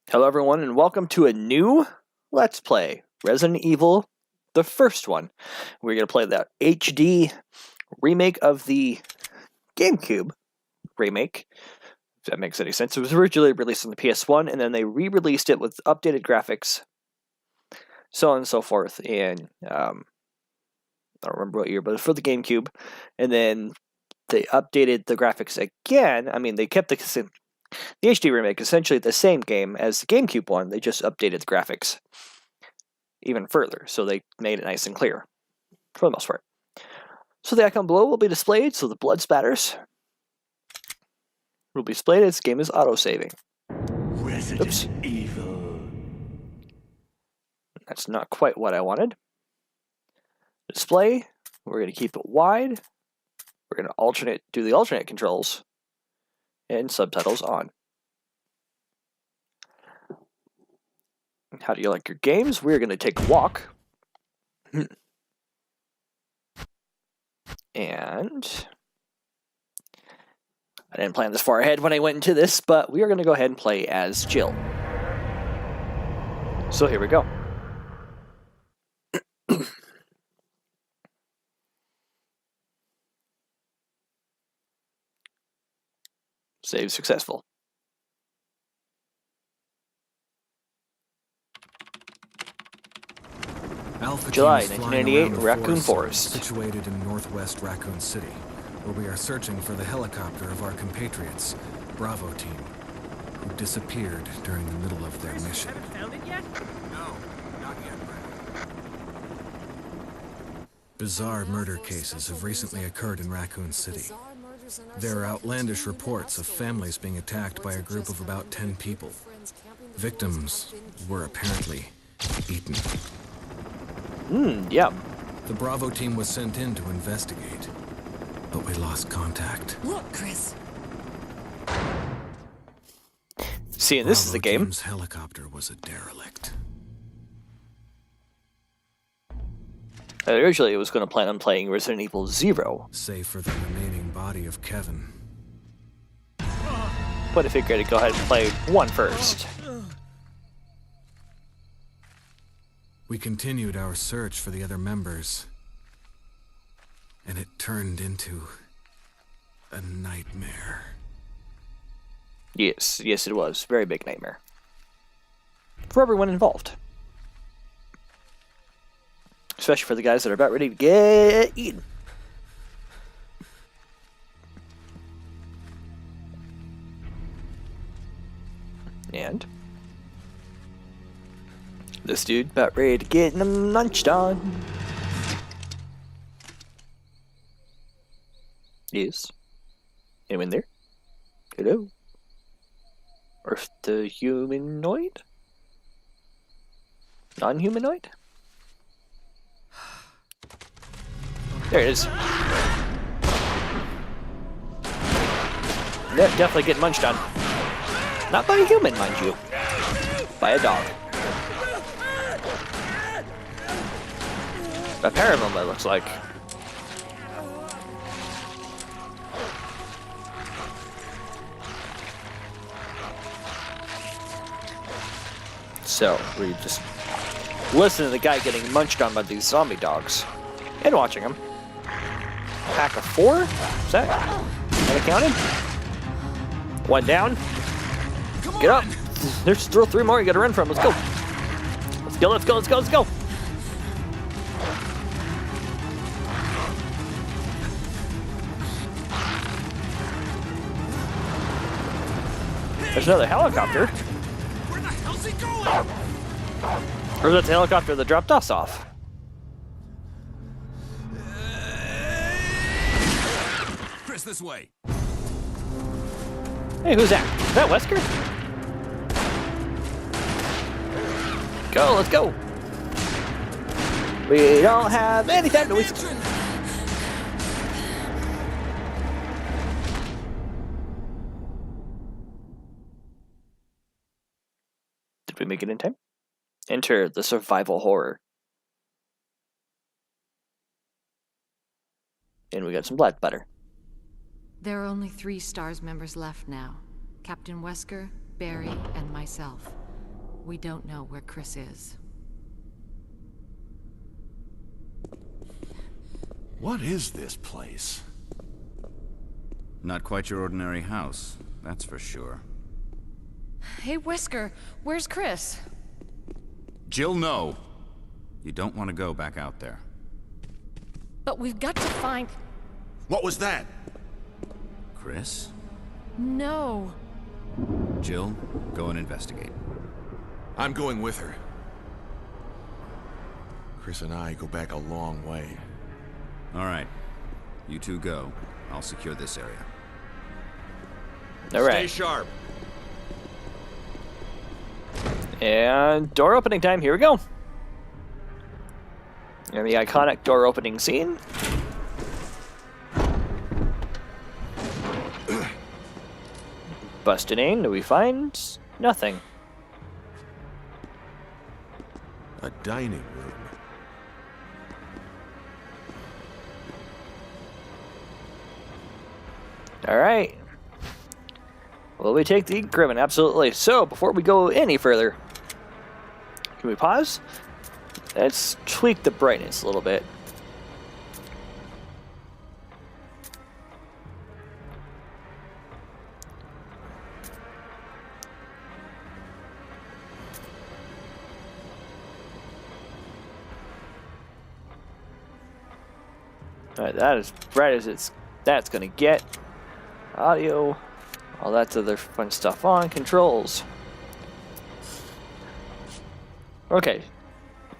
Hello everyone and welcome to a new Let's Play, Resident Evil, the first one. We're going to play the HD remake of the GameCube remake, if that makes any sense. It was originally released on the PS1 and then they re-released it with updated graphics, so on and so forth, and I don't remember what year, but it was for the GameCube, and then they updated the graphics again. I mean, they kept the HD remake is essentially the same game as the GameCube one, they just updated the graphics even further, so they made it nice and clear, for the most part. So the icon below will be displayed, so the blood spatters will be displayed as the game is auto-saving. Resident Evil. That's not quite what I wanted. Display, we're going to keep it wide, we're going to do the alternate controls, and subtitles on. How do you like your games? We're going to take a walk. And I didn't plan this far ahead when I went into this, but we are going to go ahead and play as Jill. So here we go. Save successful. Alpha July teams 1998, flying around the Raccoon Forest. situated in northwest Raccoon City, where we are searching for the helicopter of our compatriots, Bravo team, who disappeared during the middle of their mission. Found it yet? No, not yet, Brad. Bizarre murder cases have recently occurred in Raccoon City. There are outlandish reports of families being attacked by a group of about 10 people. Victims were apparently eaten. Yeah. The Bravo team was sent in to investigate, but we lost contact. Look, Chris. See, and this is the game. Team's helicopter was a derelict. Originally, I was going to plan on playing Resident Evil 0, Save for the remaining body of Kevin. but I figured I'd go ahead and play 1 first. We continued our search for the other members, and it turned into a nightmare. Yes, it was. Very big nightmare. For everyone involved. Especially for the guys that are about ready to get eaten. And this dude about ready to get munched on. Yes. Anyone there? Hello? Earth the humanoid? Non-humanoid? There it is. Yeah, definitely getting munched on. Not by a human, mind you. By a dog. A pair of them, it looks like. So, we just listen to the guy getting munched on by these zombie dogs. And watching them. Pack of 4? Is that counted? 1 down. Get up. There's still 3 more you gotta run from. Let's go. Let's go, let's go, let's go, let's go. There's another helicopter. Where the hell's he going? Or is that the helicopter that dropped us off? Chris, this way. Hey, who's that? Is that Wesker? Go, let's go. We don't have any time to waste. Did we make it in time? Enter the survival horror. And we got some black butter. There are only 3 STARS members left now. Captain Wesker, Barry, and myself. We don't know where Chris is. What is this place? Not quite your ordinary house, that's for sure. Hey, Wesker, where's Chris? Jill, no. You don't want to go back out there. But we've got to find... What was that? Chris? No. Jill, go and investigate. I'm going with her. Chris and I go back a long way. All right. You two go. I'll secure this area. All Stay right. sharp. And door opening time. Here we go. And the iconic door opening scene. Busting in, we find nothing. A dining room. All right. Will we take the Grimmon? Absolutely. So, before we go any further, can we pause? Let's tweak the brightness a little bit. Alright, that is bright as that's gonna get. Audio, all that other fun stuff on. Controls. Okay.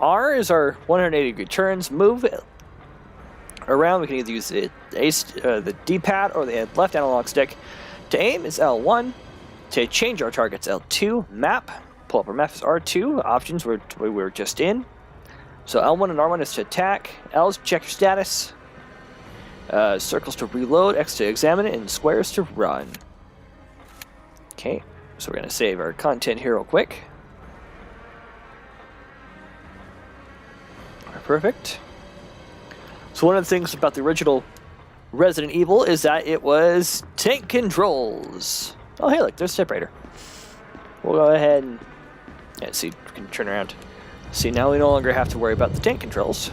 R is our 180 degree turns. Move around. We can either use the D-pad or the left analog stick. To aim is L1. To change our targets, L2. Map. Pull up our map is R2. Options we were just in. So L1 and R1 is to attack. L is to check your status. Circles to reload, X to examine it, and squares to run. Okay, so we're going to save our content here real quick. Perfect. So one of the things about the original Resident Evil is that it was tank controls. Oh, hey, look, there's a separator. We'll go ahead and see, we can turn around. See, now we no longer have to worry about the tank controls.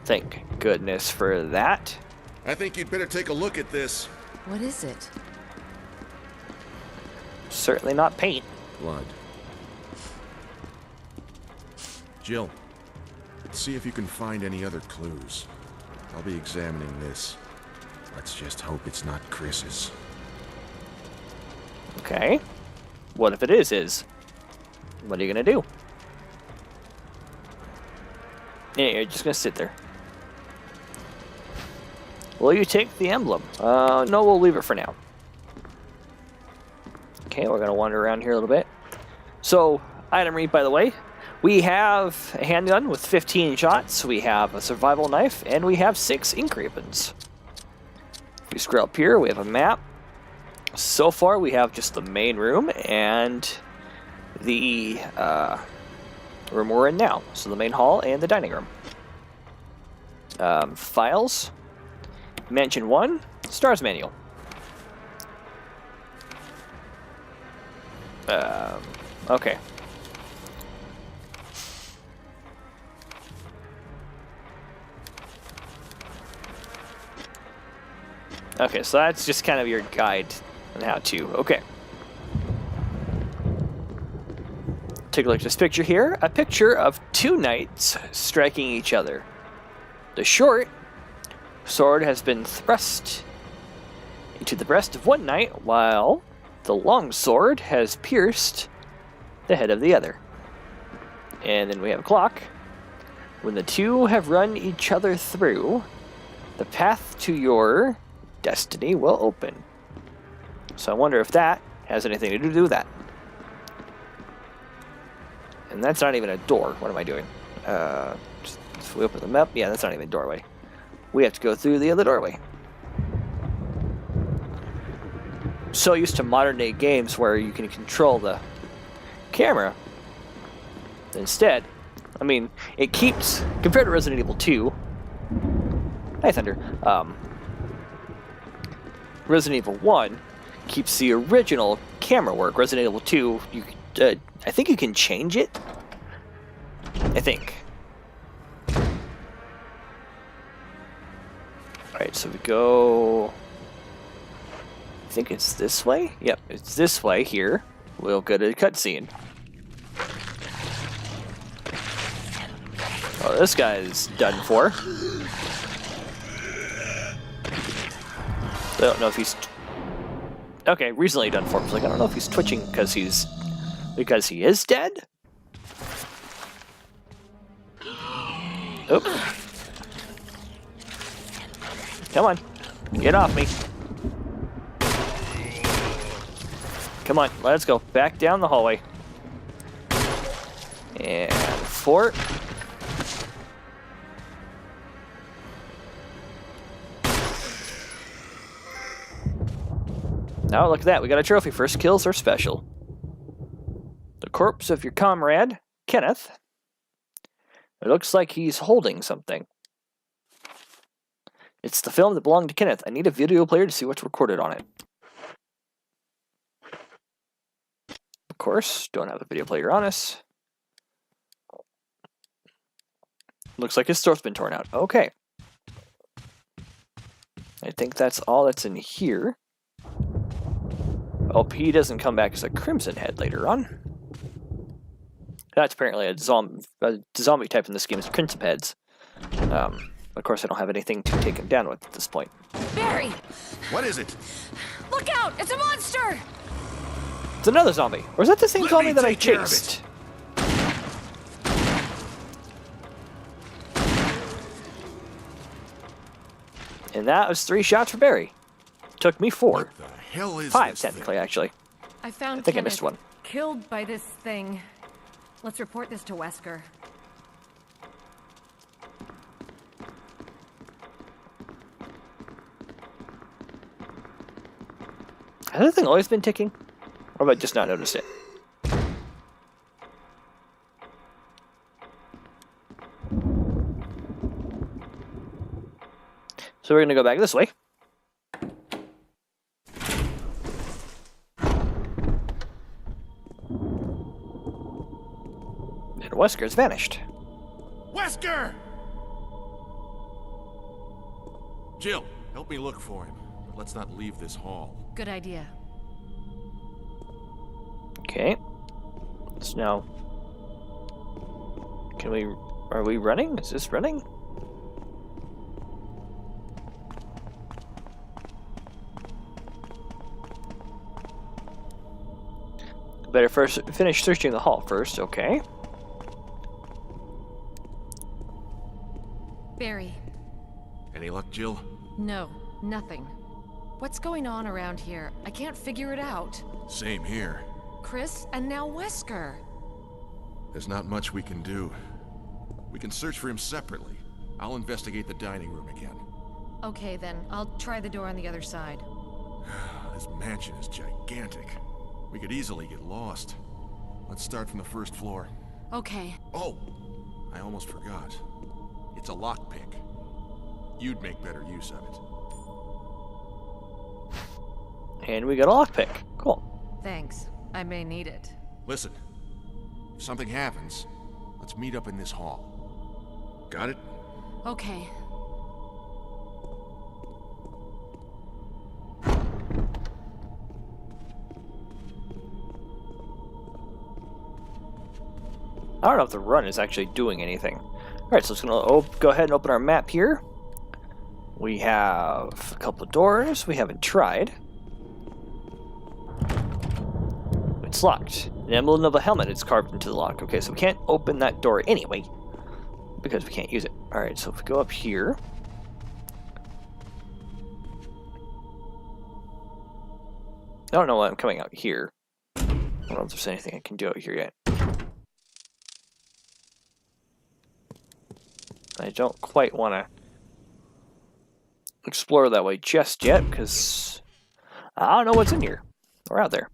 Thank goodness for that. I think you'd better take a look at this. What is it? Certainly not paint. Blood. Jill, see if you can find any other clues. I'll be examining this. Let's just hope it's not Chris's. Okay. What if it is? What are you gonna do? Yeah, you're just gonna sit there. Will you take the emblem? No, we'll leave it for now. Okay, we're gonna wander around here a little bit. So, item read, by the way. We have a handgun with 15 shots, we have a survival knife, and we have 6 ink ribbons. If we scroll up here, we have a map. So far, we have just the main room and the room we're in now. So the main hall and the dining room. Files. Mansion 1. Stars manual. Okay. Okay, so that's just kind of your guide on how to. Okay. Take a look at this picture here. A picture of 2 knights striking each other. The short sword has been thrust into the breast of one knight, while the long sword has pierced the head of the other. And then we have a clock. When the 2 have run each other through, the path to your destiny will open. So I wonder if that has anything to do with that. And that's not even a door. What am I doing? If we open them up, yeah, that's not even a doorway. We have to go through the other doorway. So used to modern day games where you can control the camera. Instead, I mean, it keeps, compared to Resident Evil 2, hi Thunder, Resident Evil 1 keeps the original camera work. Resident Evil 2, I think you can change it. I think. Alright, so we go... I think it's this way? Yep, it's this way here. We'll go to the cutscene. Oh, this guy's done for. I don't know if he's... Okay, recently done for. I was like, I don't know if he's twitching because he is dead? Oop. Come on. Get off me. Come on, let's go. Back down the hallway. And fort. Now look at that, we got a trophy. First kills are special. The corpse of your comrade, Kenneth. It looks like he's holding something. It's the film that belonged to Kenneth. I need a video player to see what's recorded on it. Of course, don't have a video player on us. Looks like his throat's been torn out. Okay. I think that's all that's in here. Oh, he doesn't come back as a Crimson Head later on. That's apparently a zombie type in this game is Crimson Heads. Of course, I don't have anything to take him down with at this point. Barry! What is it? Look out! It's a monster! It's another zombie. Or is that the same Let zombie me that I take care of chased? And that was 3 shots for Barry. Took me 4. What the hell is 5, this technically, thing? actually. I found I think I Kenneth missed one. killed by this thing. Let's report this to Wesker. Has that thing always been ticking? Or have I just not noticed it? So we're going to go back this way. And Wesker's vanished. Wesker! Jill, help me look for him. But let's not leave this hall. Good idea. Okay. So now... Can we... Are we running? Is this running? Better first finish searching the hall first, okay. Barry. Any luck, Jill? No, nothing. What's going on around here? I can't figure it out. Same here. Chris, and now Wesker. There's not much we can do. We can search for him separately. I'll investigate the dining room again. Okay then, I'll try the door on the other side. This mansion is gigantic. We could easily get lost. Let's start from the first floor. Okay. Oh! I almost forgot. It's a lockpick. You'd make better use of it. And we got a lockpick. Cool. Thanks. I may need it. Listen, if something happens, let's meet up in this hall. Got it? Okay. I don't know if the run is actually doing anything. Alright, so it's going to go ahead and open our map here. We have a couple of doors we haven't tried. It's locked. An emblem of a helmet is carved into the lock. Okay, so we can't open that door anyway, because we can't use it. Alright, so if we go up here... I don't know why I'm coming out here. I don't know if there's anything I can do out here yet. I don't quite want to explore that way just yet, because I don't know what's in here or out there.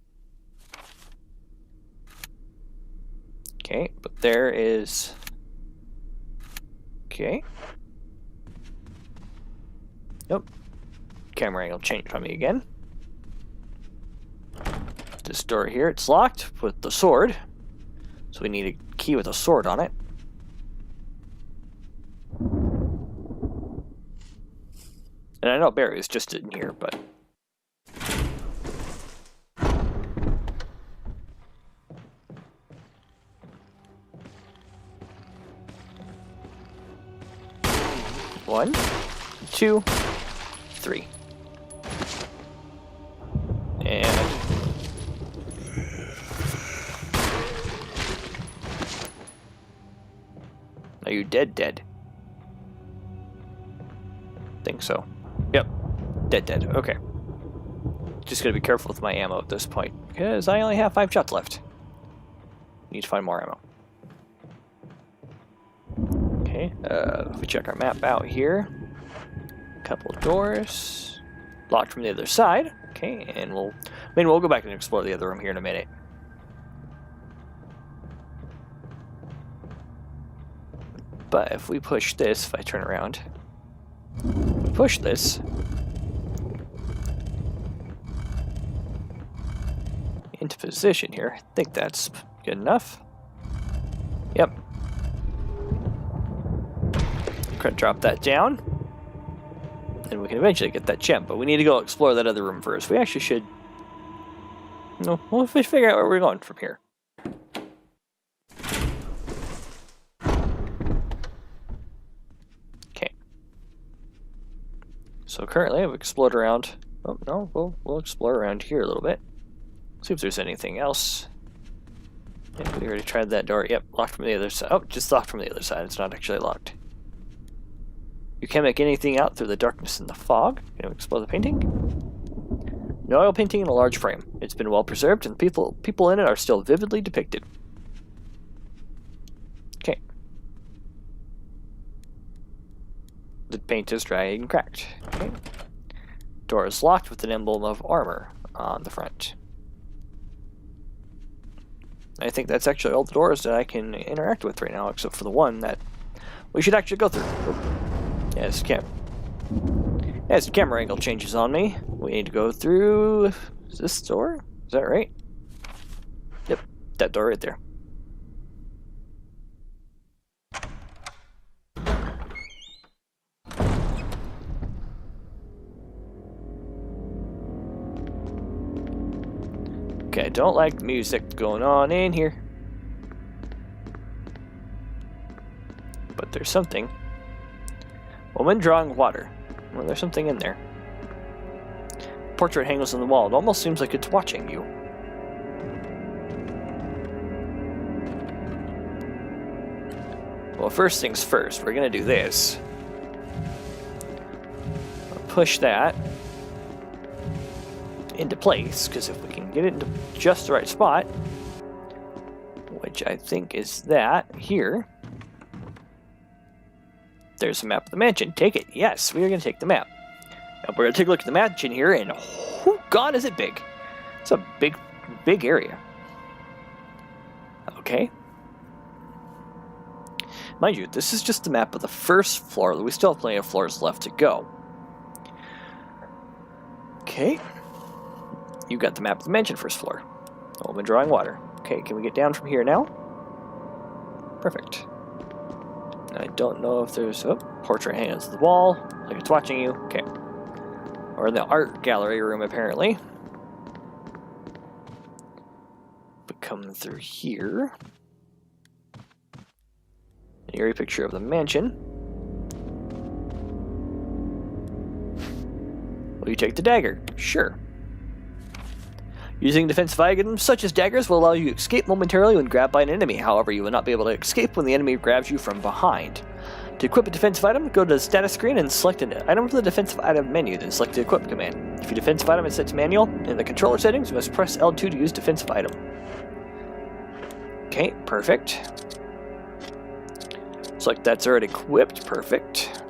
Okay, but there is... Okay. Nope. Camera angle changed on me again. This door here, it's locked with the sword. So we need a key with a sword on it. And I know Barry's just in here, but... One, two, three. And... Are you dead? Think so. Yep. Dead. Okay. Just gotta be careful with my ammo at this point, because I only have 5 shots left. Need to find more ammo. Okay, if we check our map out here. Couple doors. Locked from the other side. Okay, and we'll go back and explore the other room here in a minute. But if we push this, if I turn around, push this into position here. I think that's good enough. Yep. Drop that down, and we can eventually get that gem. But we need to go explore that other room first. We actually should. No, we'll figure out where we're going from here. Okay. So currently, I've explored around. Oh no, we'll explore around here a little bit. See if there's anything else. Yeah, we already tried that door. Yep, locked from the other side. Oh, just locked from the other side. It's not actually locked. You can't make anything out through the darkness and the fog. Can we explore the painting? An oil painting in a large frame. It's been well preserved, and people in it are still vividly depicted. Okay. The paint is dry and cracked. Okay. Door is locked with an emblem of armor on the front. I think that's actually all the doors that I can interact with right now, except for the one that we should actually go through. As the camera angle changes on me, we need to go through this door. Is that right? Yep, that door right there. Okay, I don't like the music going on in here. But there's something. Woman drawing water. Well, there's something in there. Portrait hangs on the wall. It almost seems like it's watching you. Well, first things first, we're gonna do this. I'll push that into place, because if we can get it into just the right spot, which I think is that here. There's a map of the mansion. Take it. Yes, we are going to take the map. Now we're going to take a look at the mansion here, and oh god, is it big. It's a big area. Okay. Mind you, this is just the map of the first floor. We still have plenty of floors left to go. Okay. You got the map of the mansion first floor. Oh, I've been drawing water. Okay, can we get down from here now? Perfect. I don't know if there's a portrait hanging on the wall, like it's watching you. Okay. Or in the art gallery room, apparently. But coming through here. An eerie picture of the mansion. Will you take the dagger? Sure. Using defensive items such as daggers will allow you to escape momentarily when grabbed by an enemy. However, you will not be able to escape when the enemy grabs you from behind. To equip a defensive item, go to the status screen and select an item from the defensive item menu, then select the equip command. If your defensive item is set to manual, in the controller settings, you must press L2 to use defensive item. Okay, perfect. Looks like that's already equipped. Perfect.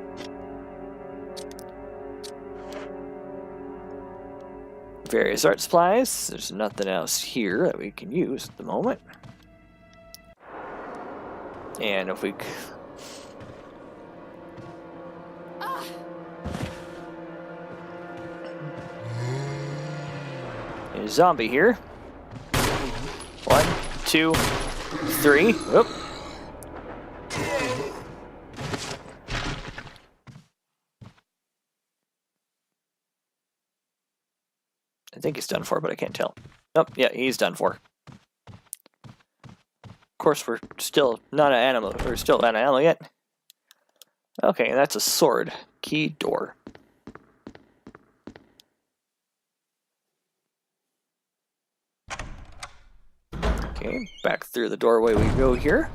Various art supplies. There's nothing else here that we can use at the moment. And if we... There's a zombie here. 2, 3. Whoop. I think he's done for, but I can't tell. Oh, yeah, he's done for. Of course, we're still not an animal. We're still not an animal yet. Okay, that's a sword. Key door. Okay, back through the doorway we go here.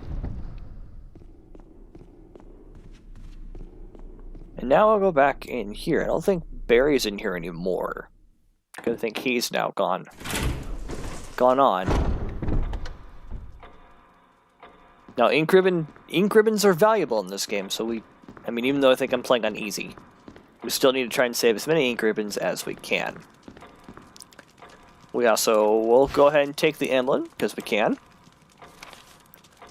And now I'll go back in here. I don't think Barry's in here anymore. I think he's now gone on. Now, ink ribbons are valuable in this game, so even though I think I'm playing on easy, we still need to try and save as many ink ribbons as we can. We also will go ahead and take the emblem, because we can.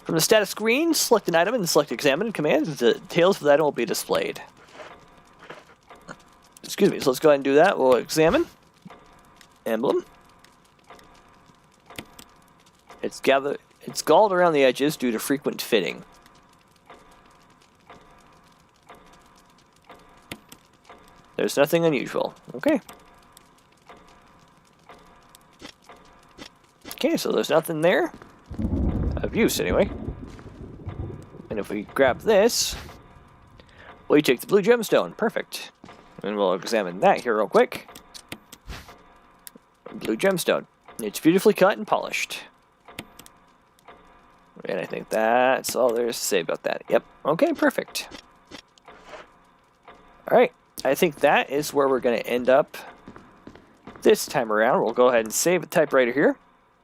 From the status screen, select an item and select Examine command. The details for the item will be displayed. Excuse me, so let's go ahead and do that. We'll examine. Emblem. It's galled around the edges due to frequent fitting. There's nothing unusual. Okay. Okay, so there's nothing there. Of use, anyway. And if we grab this, we take the blue gemstone. Perfect. And we'll examine that here real quick. Blue gemstone. It's beautifully cut and polished. And I think that's all there is to say about that. Yep. Okay, perfect. Alright. I think that is where we're going to end up this time around. We'll go ahead and save a typewriter here.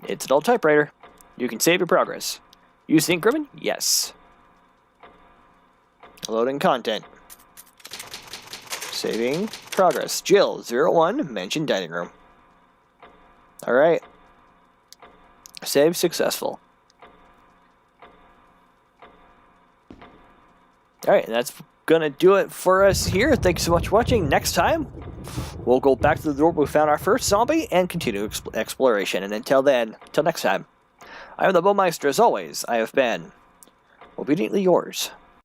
It's an old typewriter. You can save your progress. Use the ink ribbon? Yes. Loading content. Saving progress. Jill, 01, mentioned dining room. Alright. Save successful. Alright, and that's gonna do it for us here. Thanks so much for watching. Next time, we'll go back to the door where we found our first zombie and continue exploration. And until then, till next time, I am the Bowmeister as always. I have been obediently yours.